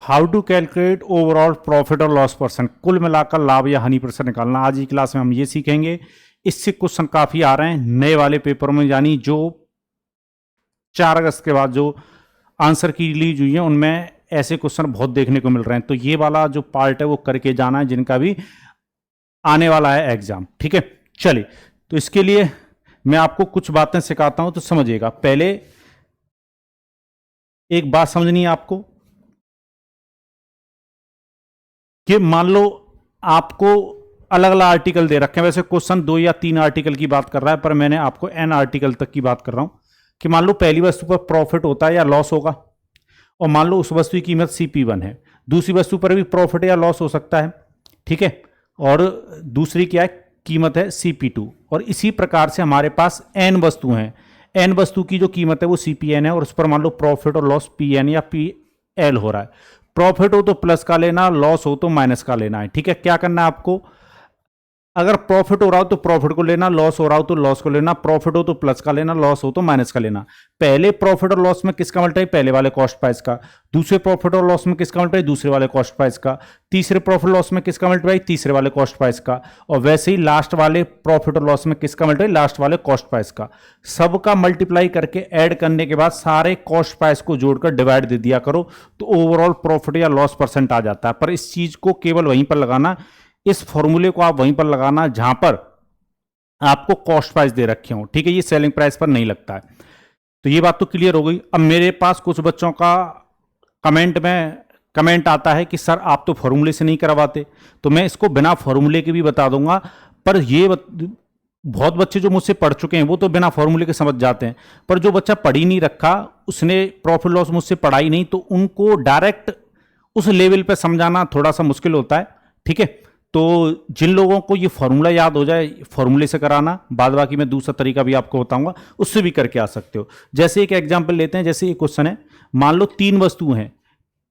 How to calculate overall profit और loss percent, कुल मिलाकर लाभ या हानि परसेंट निकालना। आज की क्लास में हम ये सीखेंगे। इससे क्वेश्चन काफी आ रहे हैं नए वाले पेपर में, यानी जो 4 अगस्त के बाद जो आंसर की रिलीज हुई है उनमें ऐसे क्वेश्चन बहुत देखने को मिल रहे हैं। तो ये वाला जो पार्ट है वो करके जाना है जिनका भी आने वाला है एग्जाम। ठीक है, चलिए तो इसके लिए मैं आपको कुछ बातें सिखाता हूं तो समझिएगा। पहले एक बात समझनी है आपको कि मान लो आपको अलग अलग आर्टिकल दे रखे हैं। वैसे क्वेश्चन 2 या 3 आर्टिकल की बात कर रहा है, पर मैंने आपको n आर्टिकल तक की बात कर रहा हूं कि मान लो पहली वस्तु पर प्रॉफिट होता है या लॉस होगा, और मान लो उस वस्तु की कीमत CP1 है, दूसरी वस्तु पर भी प्रॉफिट या लॉस हो सकता है। ठीक है, और दूसरी क्या है, कीमत है CP2। और इसी प्रकार से हमारे पास n वस्तु हैं, n वस्तु की जो कीमत है वो CPN है, और उस पर मान लो प्रॉफिट और लॉस PN या PL हो रहा है। प्रॉफिट हो तो प्लस का लेना, लॉस हो तो माइनस का लेना है। ठीक है, क्या करना है आपको, अगर प्रॉफिट हो रहा हो तो प्रॉफिट को लेना, लॉस हो रहा हो तो लॉस को लेना, प्रॉफिट हो तो प्लस का लेना, लॉस हो तो माइनस का लेना। पहले प्रॉफिट और लॉस में किसका मल्टीप्लाई, पहले वाले कॉस्ट प्राइस का। दूसरे प्रॉफिट और लॉस में किसका मल्टीप्लाई, दूसरे वाले कॉस्ट प्राइस का। तीसरे प्रॉफिट लॉस में किसका मल्टीप्लाई, तीसरे वाले कॉस्ट प्राइस का। और वैसे ही लास्ट वाले प्रॉफिट और लॉस में किसका मल्टीप्लाई, लास्ट वाले कॉस्ट प्राइस का। सबका मल्टीप्लाई करके ऐड करने के बाद सारे कॉस्ट प्राइस को जोड़कर डिवाइड दे दिया करो, तो ओवरऑल प्रॉफिट या लॉस परसेंट आ जाता है। पर इस चीज को केवल वहीं पर लगाना, इस फॉर्मूले को आप वहीं पर लगाना जहां पर आपको कॉस्ट प्राइस दे रखे हो। ठीक है, ये सेलिंग प्राइस पर नहीं लगता है। तो ये बात तो क्लियर हो गई। अब मेरे पास कुछ बच्चों का कमेंट आता है कि सर आप तो फॉर्मूले से नहीं करवाते, तो मैं इसको बिना फॉर्मूले के भी बता दूंगा। पर ये बहुत बच्चे जो मुझसे पढ़ चुके हैं वो तो बिना फॉर्मूले के समझ जाते हैं, पर जो बच्चा पढ़ ही नहीं रखा, उसने प्रॉफिट लॉस मुझसे पढ़ा ही नहीं, तो उनको डायरेक्ट उस लेवल पे समझाना थोड़ा सा मुश्किल होता है। ठीक है, तो जिन लोगों को ये फॉर्मूला याद हो जाए, फॉर्मूले से कराना, बाद बाकी मैं दूसरा तरीका भी आपको बताऊंगा, उससे भी करके आ सकते हो। जैसे एक एग्जांपल लेते हैं, जैसे एक क्वेश्चन है, मान लो 3 वस्तु हैं।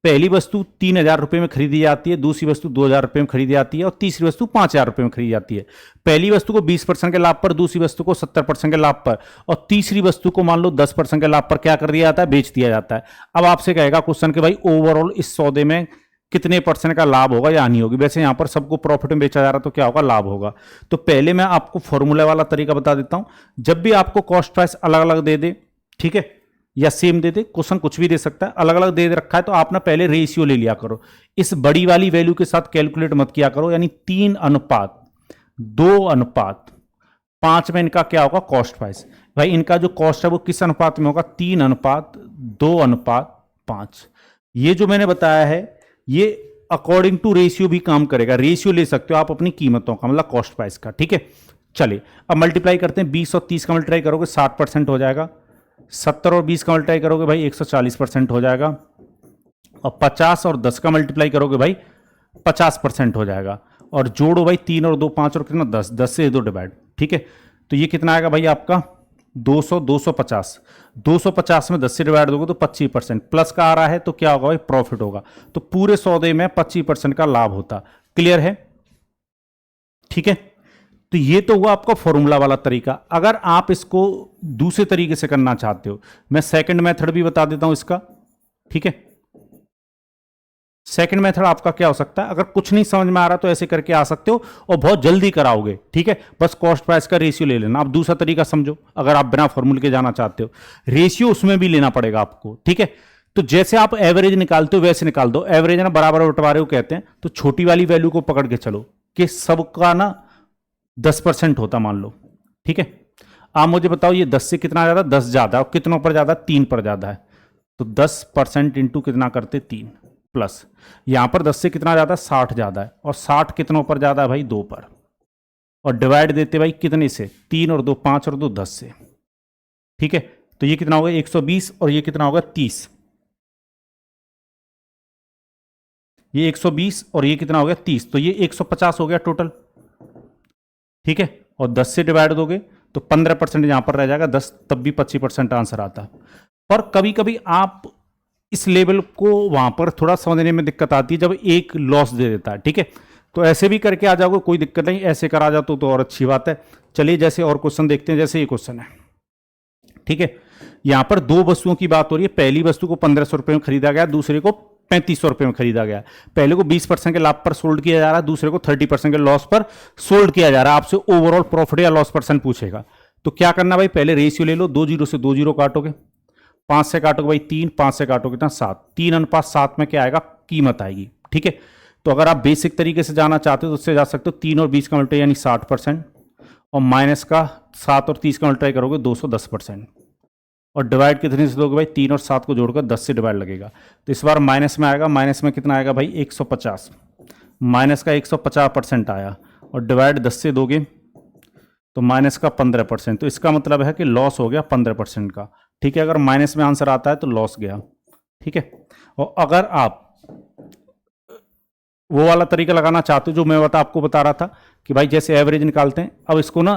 पहली वस्तु 3,000 रुपए में खरीदी जाती है, दूसरी वस्तु 2,000 रुपए में खरीदी जाती है, और तीसरी वस्तु 5,000 रुपए में खरीदी जाती है। पहली वस्तु को 20% के लाभ पर, दूसरी वस्तु को 70% के लाभ पर, और तीसरी वस्तु को मान लो 10% के लाभ पर क्या कर दिया जाता है, बेच दिया जाता है। अब आपसे कहेगा क्वेश्चन कि भाई ओवरऑल इस सौदे में कितने % का लाभ होगा या हानि होगी। वैसे यहां पर सबको प्रॉफिट में बेचा जा रहा है तो क्या होगा, लाभ होगा। तो पहले मैं आपको फॉर्मूला वाला तरीका बता देता हूं। जब भी आपको कॉस्ट प्राइस अलग अलग दे दे, ठीक है, या सेम दे दे, क्वेश्चन कुछ भी दे सकता है, अलग अलग दे रखा है तो आप ना पहले रेशियो ले लिया करो। इस बड़ी वाली वैल्यू के साथ कैलकुलेट मत किया करो, यानी 3:2:5 में इनका क्या होगा, कॉस्ट प्राइस। भाई इनका जो कॉस्ट है वो किस अनुपात में होगा, 3:2:5। ये जो मैंने बताया है ये अकॉर्डिंग टू रेशियो भी काम करेगा। रेशियो ले सकते हो आप अपनी कीमतों का, मतलब कॉस्ट प्राइस का। ठीक है, चलिए अब मल्टीप्लाई करते हैं। 20 और 30 का मल्टीप्लाई करोगे 60% हो जाएगा। 70 और 20 का मल्टीप्लाई करोगे भाई 140% हो जाएगा। और 50 और 10 का मल्टीप्लाई करोगे भाई 50% हो जाएगा। और जोड़ो भाई 3 और 2 5 और कितना 10, 10 से 2 डिवाइड। ठीक है, तो ये कितना आएगा भाई आपका 200, 250। 250 में 10 से डिवाइड दोगे तो 25%, प्लस का आ रहा है तो क्या होगा भाई, प्रॉफिट होगा। तो पूरे सौदे में 25% का लाभ होता। क्लियर है? ठीक है, तो ये तो हुआ आपका फॉर्मूला वाला तरीका। अगर आप इसको दूसरे तरीके से करना चाहते हो, मैं सेकंड मेथड भी बता देता हूं इसका। ठीक है, सेकंड मेथड आपका क्या हो सकता है, अगर कुछ नहीं समझ में आ रहा तो ऐसे करके आ सकते हो और बहुत जल्दी कराओगे। ठीक है, बस कॉस्ट प्राइस का रेशियो ले लेना। आप दूसरा तरीका समझो, अगर आप बिना फॉर्मूले के जाना चाहते हो, रेशियो उसमें भी लेना पड़ेगा आपको। ठीक है, तो जैसे आप एवरेज निकालते हो वैसे निकाल दो। एवरेज ना बराबर बंटवारे को कहते हैं, तो छोटी वाली वैल्यू को पकड़ के चलो कि सबका ना 10% होता मान लो। ठीक है, आप मुझे बताओ ये 10 से कितना ज्यादा, 10 ज्यादा, और कितनों पर ज्यादा, 3 पर ज्यादा है। तो 10% इंटू कितना करते, 3, प्लस यहां पर 10 से कितना ज्यादा, 60 ज्यादा है, और 60 कितनों पर ज्यादा है भाई, 2 पर। और डिवाइड देते भाई कितने से, 3 और 2 5 और 2 10 से। ठीक है, तो ये कितना होगा 120, और ये कितना होगा 30। ये 120 और ये कितना हो गया 30, तो ये 150 हो गया टोटल। ठीक है, और 10 से डिवाइड दोगे तो 15% यहां पर रह जाएगा, 10 तब भी 25% आंसर आता है। पर कभी कभी आप इस लेवल को वहां पर थोड़ा समझने में दिक्कत आती है जब एक लॉस दे देता है। ठीक है, तो ऐसे भी करके आ जाओगे, कोई दिक्कत नहीं, ऐसे करा जाओ तो और अच्छी बात है। चलिए जैसे और क्वेश्चन देखते हैं, जैसे ये क्वेश्चन है। ठीक है, यहां पर 2 वस्तुओं की बात हो रही है। पहली वस्तु को 1500 रुपए में खरीदा गया, दूसरे को ₹3500 में खरीदा गया। पहले को 20% के लाभ पर सोल्ड किया जा रहा है, दूसरे को 30% के लॉस पर सोल्ड किया जा रहा है। आपसे ओवरऑल प्रॉफिट या लॉस परसेंट पूछेगा, तो क्या करना भाई, पहले रेशियो ले लो, 2 जीरो से 2 जीरो काटोगे, 5 से काटोगे भाई 3, 5 से काटोगे कितना 7, 3:7 में क्या आएगा, कीमत आएगी। ठीक है, तो अगर आप बेसिक तरीके से जाना चाहते हो तो उससे जा सकते हो 3 और 20 का मल्टीप्लाई यानी 60%, और माइनस का 7 और 30 का मल्टीप्लाई करोगे 210%, और डिवाइड कितने से दोगे भाई, 3 और 7 को जोड़कर 10 से डिवाइड लगेगा। तो इस बार माइनस में आएगा, माइनस में कितना आएगा भाई 150, माइनस का 150% आया, और डिवाइड 10 से दोगे तो माइनस का 15%। तो इसका मतलब है कि लॉस हो गया 15% का। ठीक है, अगर माइनस में आंसर आता है तो लॉस गया। ठीक है, और अगर आप वो वाला तरीका लगाना चाहते हो जो मैं आपको बता रहा था कि भाई जैसे एवरेज निकालते हैं, अब इसको ना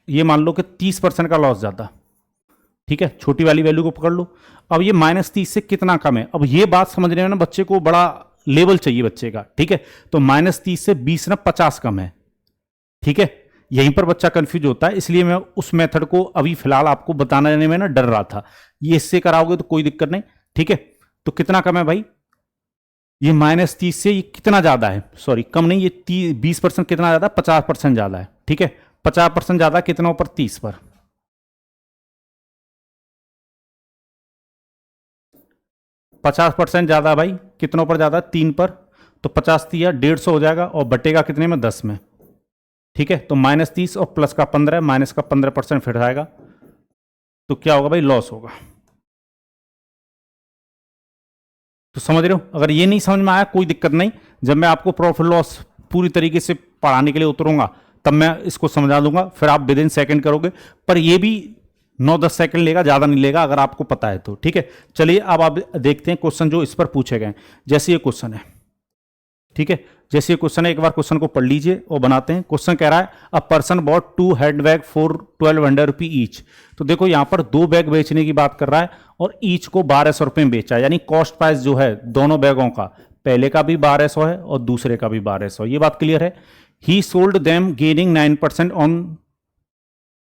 ये मान लो कि 30% का लॉस जाता। ठीक है, छोटी वाली वैल्यू को पकड़ लो। अब ये -30 से कितना कम है, अब ये बात समझने में ना बच्चे को बड़ा लेवल चाहिए बच्चे का। ठीक है, तो -30 से 20 ना 50 कम है। ठीक है, यहीं पर बच्चा कंफ्यूज होता है, इसलिए मैं उस मेथड को अभी फिलहाल आपको बताने में ना डर रहा था। ये इससे कराओगे तो कोई दिक्कत नहीं। ठीक है, तो कितना कम है भाई, ये -30 से ये कितना ज्यादा है, सॉरी कम नहीं, ये 20% कितना ज्यादा, 50% ज्यादा है। ठीक है, 50% ज्यादा कितना पर, 30 पर। 50% ज्यादा भाई कितनों पर ज्यादा, 3 पर। तो 50 दिया 150 हो जाएगा, और बटेगा कितने में, 10 में। ठीक है, तो -30 और प्लस का 15, माइनस का 15% फिर आएगा, तो क्या होगा भाई, लॉस होगा। तो समझ रहे हो, अगर ये नहीं समझ में आया कोई दिक्कत नहीं, जब मैं आपको प्रॉफिट लॉस पूरी तरीके से पढ़ाने के लिए उतरूंगा तब मैं इसको समझा दूंगा, फिर आप विद इन सेकंड करोगे। पर ये भी 9-10 सेकंड लेगा, ज्यादा नहीं लेगा अगर आपको पता है तो। ठीक है, चलिए अब आप देखते हैं क्वेश्चन जो इस पर पूछे गए। जैसे ये क्वेश्चन है, ठीक है, जैसे ये क्वेश्चन है, एक बार क्वेश्चन को पढ़ लीजिए और बनाते हैं। क्वेश्चन कह रहा है a person bought 2 handbag for 1200 rupee each. तो देखो यहां पर 2 बैग बेचने की बात कर रहा है और ईच को 1200 रुपए में बेचा, यानी कॉस्ट प्राइस जो है दोनों बैगों का, पहले का भी 1200 है और दूसरे का भी 1200। ये बात क्लियर है। ही sold them gaining 9% on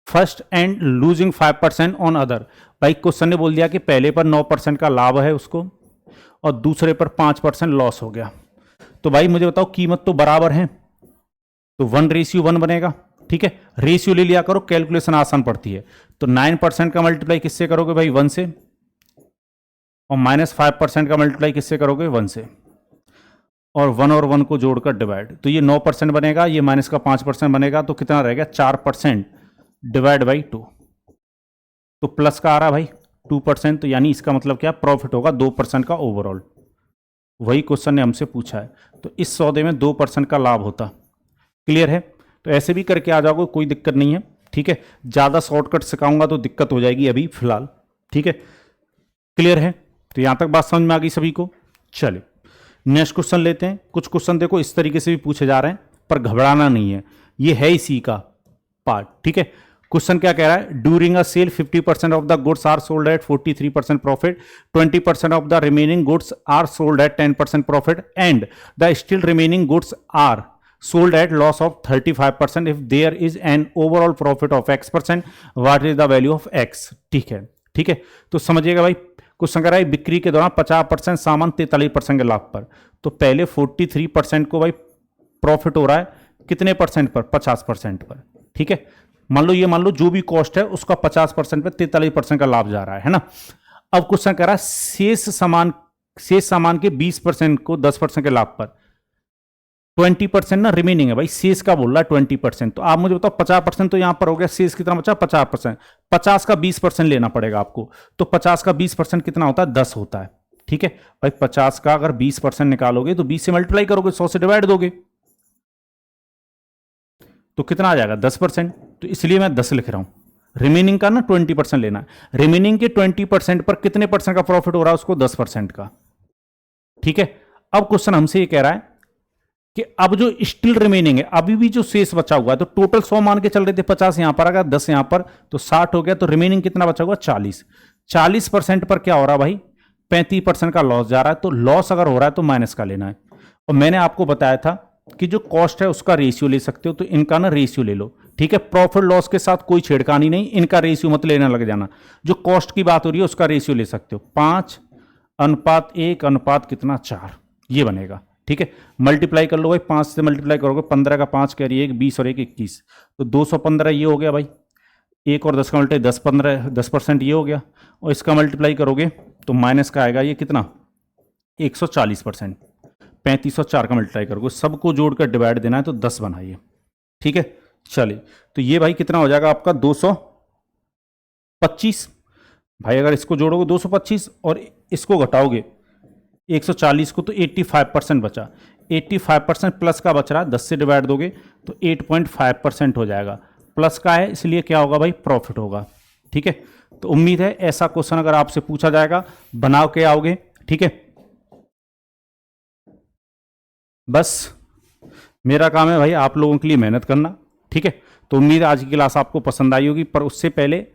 first and losing 5% on other. भाई क्वेश्चन ने बोल दिया कि पहले पर 9% का लाभ है उसको और दूसरे पर 5% लॉस हो गया। तो भाई मुझे बताओ कीमत तो बराबर है, तो 1:1 बनेगा। ठीक है, रेशियो ले लिया करो, कैलकुलेशन आसान पड़ती है। तो 9% का मल्टीप्लाई किससे करोगे भाई, 1 से, और -5% का मल्टीप्लाई किससे करोगे, 1 से, और 1 और 1 को जोड़कर डिवाइड। तो ये 9% बनेगा, ये माइनस का 5% बनेगा, तो कितना रहेगा 4% डिवाइड बाई 2। तो प्लस का आ रहा भाई 2%, तो यानी इसका मतलब क्या, प्रॉफिट होगा 2% का ओवरऑल। वही क्वेश्चन ने हमसे पूछा है, तो इस सौदे में 2% का लाभ होता। क्लियर है, तो ऐसे भी करके आ जाओगे, कोई दिक्कत नहीं है। ठीक है, ज़्यादा शॉर्टकट सिखाऊंगा तो दिक्कत हो जाएगी अभी फिलहाल। ठीक है, क्लियर है, तो यहां तक बात समझ में आ गई सभी को। चलिए नेक्स्ट क्वेश्चन लेते हैं। कुछ क्वेश्चन देखो इस तरीके से भी पूछे जा रहे हैं, पर घबराना नहीं है, ये है इसी का पार्ट। ठीक है, क्वेश्चन क्या कह रहा है, during a sale 50% off the goods are sold at 43% profit, 20% of the remaining goods are sold at 10% profit, and the still remaining goods are sold at loss of 35%. if there is an overall profit of x%, what is the value of x? ठीक है, ठीक है, तो समझिएगा भाई question कह रहा है बिक्री के दौरान 50% सामान 43% के लाभ पर। तो पहले 43% को भाई प्रॉफिट हो रहा है कितने परसेंट पर, 50% पर। ठीक है, मान लो जो भी कॉस्ट है उसका 50% पर 43% का लाभ जा रहा है ना। अब क्वेश्चन कह रहा है शेष सामान के 20% को 10% के लाभ पर, 20% ना रिमेनिंग है भाई, शेष का बोल रहा है 20%। तो आप मुझे बताओ 50% तो यहां पर हो गया, शेष कितना बचा 50%, 50 का 20% लेना पड़ेगा आपको। तो 50 का 20% कितना होता है, 10 होता है। ठीक है भाई, 50 का अगर 20% निकालोगे तो 20 से मल्टीप्लाई करोगे, 100 से डिवाइड दोगे, तो कितना आ जाएगा 10%। तो इसलिए मैं 10 लिख रहा हूं। रिमेनिंग का ना 20% लेना है, रिमेनिंग के 20% पर कितने परसेंट का प्रॉफिट हो रहा है उसको, 10% का। ठीक है, अब क्वेश्चन हमसे ये कह रहा है कि अब जो स्टिल रिमेनिंग है, अभी भी जो शेष बचा हुआ है, तो टोटल 100 मान के चल रहे थे, 50 यहां पर आ गया, 10 यहां पर, तो 60 हो गया। तो रिमेनिंग कितना बचा हुआ, 40। 40% पर क्या हो रहा है भाई, 35% का लॉस जा रहा है। तो लॉस अगर हो रहा है तो माइनस का लेना है। और मैंने आपको बताया था कि जो कॉस्ट है उसका रेशियो ले सकते हो, तो इनका ना रेशियो ले लो। ठीक है, प्रॉफिट लॉस के साथ कोई छेड़खानी नहीं, इनका रेशियो मत लेना लग जाना। जो कॉस्ट की बात हो रही है उसका रेशियो ले सकते हो, 5 अनुपात 1 अनुपात कितना 4, ये बनेगा। ठीक है, मल्टीप्लाई कर लो भाई, 5 से मल्टीप्लाई करोगे, 15 का 5 कैरी 1, 20 और 1 21, तो 215 ये हो गया भाई। 1 और 10 का मल्टीप्लाई 10 15 10% ये हो गया, और इसका मल्टीप्लाई करोगे तो माइनस का आएगा ये कितना 140%। 35 और 4 का मल्टीप्लाई करोगे, सबको जोड़कर डिवाइड देना है तो 10 बनाइए। ठीक है, चलिए तो ये भाई कितना हो जाएगा आपका 225। भाई अगर इसको जोड़ोगे 225 और इसको घटाओगे 140 को तो 85% बचा। 85% प्लस का बच रहा है, 10 से डिवाइड दोगे तो 8.5% हो जाएगा। प्लस का है इसलिए क्या होगा भाई, प्रॉफिट होगा। ठीक है, तो उम्मीद है ऐसा क्वेश्चन अगर आपसे पूछा जाएगा बनाओ के आओगे। ठीक है, बस मेरा काम है भाई आप लोगों के लिए मेहनत करना। ठीक है, तो उम्मीद है आज की क्लास आपको पसंद आई होगी, पर उससे पहले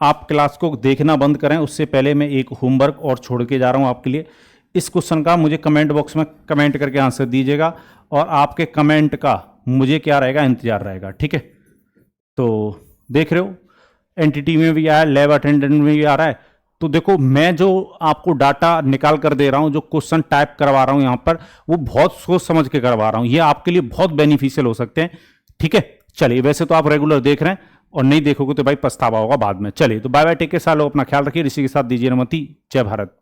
आप क्लास को देखना बंद करें, उससे पहले मैं एक होमवर्क और छोड़ के जा रहा हूं आपके लिए। इस क्वेश्चन का मुझे कमेंट बॉक्स में कमेंट करके आंसर दीजिएगा, और आपके कमेंट का मुझे क्या रहेगा, इंतजार रहेगा। ठीक है, तो देख रहे हो एनटीटी में भी आया, लैब अटेंडेंट में भी आ रहा है। तो देखो मैं जो आपको डाटा निकाल कर दे रहा हूं, जो क्वेश्चन टाइप करवा रहा हूं यहां पर, वो बहुत सोच समझ के करवा रहा हूं, ये आपके लिए बहुत बेनिफिशियल हो सकते हैं। ठीक है, चलिए वैसे तो आप रेगुलर देख रहे हैं, और नहीं देखोगे तो भाई पछतावा होगा बाद में। चलिए तो बाय बाय, टेक केयर, सालों अपना ख्याल रखिए, ऋषि के साथ दीजिए अनुमति। जय भारत।